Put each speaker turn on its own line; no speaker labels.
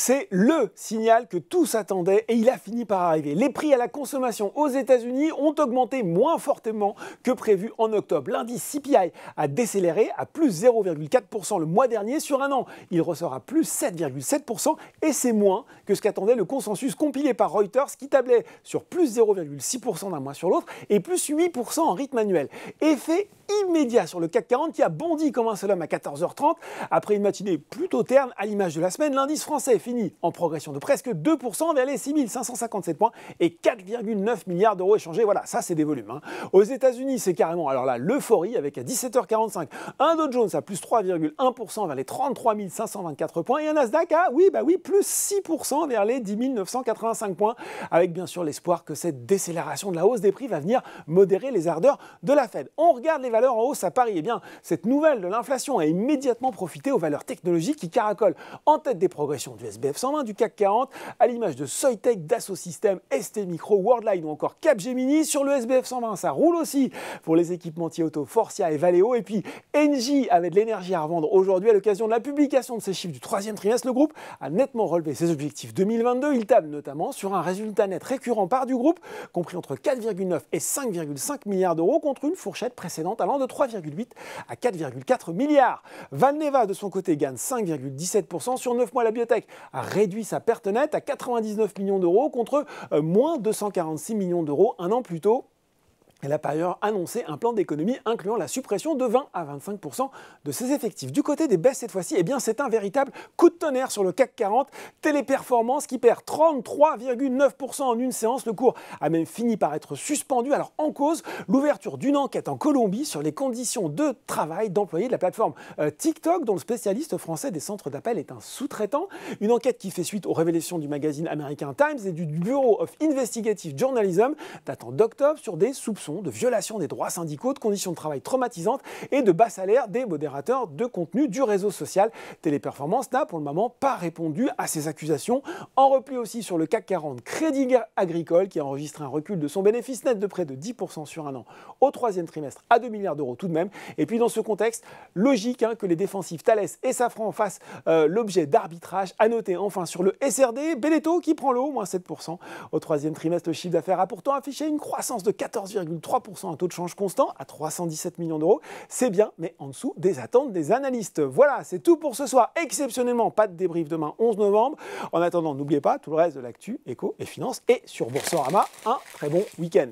C'est le signal que tous attendaient et il a fini par arriver. Les prix à la consommation aux États-Unis ont augmenté moins fortement que prévu en octobre. L'indice CPI a décéléré à plus 0,4% le mois dernier sur un an. Il ressort à plus 7,7% et c'est moins que ce qu'attendait le consensus compilé par Reuters qui tablait sur plus 0,6% d'un mois sur l'autre et plus 8% en rythme annuel. Effet immédiat sur le CAC 40 qui a bondi comme un seul homme à 14h30. Après une matinée plutôt terne à l'image de la semaine, l'indice français finit en progression de presque 2% vers les 6557 points et 4,9 milliards d'euros échangés. Voilà, ça c'est des volumes. Aux États-Unis, c'est carrément alors là l'euphorie avec à 17h45 un Dow Jones à plus 3,1% vers les 33 524 points et un Nasdaq à plus 6% vers les 10 985 points avec bien sûr l'espoir que cette décélération de la hausse des prix va venir modérer les ardeurs de la Fed. On regarde les valeurs en hausse à Paris. Eh bien, cette nouvelle de l'inflation a immédiatement profité aux valeurs technologiques qui caracolent en tête des progressions du SBF 120, du CAC 40, à l'image de Soitec, Dassault Systèmes, ST Micro, Worldline ou encore Capgemini. Sur le SBF 120, ça roule aussi pour les équipementiers auto Forcia et Valeo. Et puis, Engie avait de l'énergie à revendre aujourd'hui à l'occasion de la publication de ses chiffres du troisième trimestre. Le groupe a nettement relevé ses objectifs 2022. Il table notamment sur un résultat net récurrent part du groupe, compris entre 4,9 et 5,5 milliards d'euros contre une fourchette précédente allant de 3,8 à 4,4 milliards. Valneva, de son côté, gagne 5,17%. Sur 9 mois, la biotech a réduit sa perte nette à 99 millions d'euros contre moins 246 millions d'euros un an plus tôt. Elle a par ailleurs annoncé un plan d'économie incluant la suppression de 20 à 25% de ses effectifs. Du côté des baisses cette fois-ci, eh bien c'est un véritable coup de tonnerre sur le CAC 40. Téléperformance qui perd 33,9% en une séance. Le cours a même fini par être suspendu. Alors en cause, l'ouverture d'une enquête en Colombie sur les conditions de travail d'employés de la plateforme TikTok, dont le spécialiste français des centres d'appel est un sous-traitant. Une enquête qui fait suite aux révélations du magazine américain Times et du Bureau of Investigative Journalism datant d'octobre sur des soupçons de violation des droits syndicaux, de conditions de travail traumatisantes et de bas salaires des modérateurs de contenu du réseau social. Téléperformance n'a pour le moment pas répondu à ces accusations. En repli aussi sur le CAC 40, Crédit Agricole qui a enregistré un recul de son bénéfice net de près de 10% sur un an au troisième trimestre à 2 milliards d'euros tout de même. Et puis dans ce contexte, logique que les défensifs Thales et Safran fassent l'objet d'arbitrage. À noter enfin sur le SRD, Beneteau qui prend l'eau, moins 7%. Au troisième trimestre, le chiffre d'affaires a pourtant affiché une croissance de 14,3%, un taux de change constant à 317 millions d'euros. C'est bien, mais en dessous des attentes des analystes. Voilà, c'est tout pour ce soir. Exceptionnellement, pas de débrief demain 11 novembre. En attendant, n'oubliez pas tout le reste de l'actu, éco et finance. Et sur Boursorama, un très bon week-end.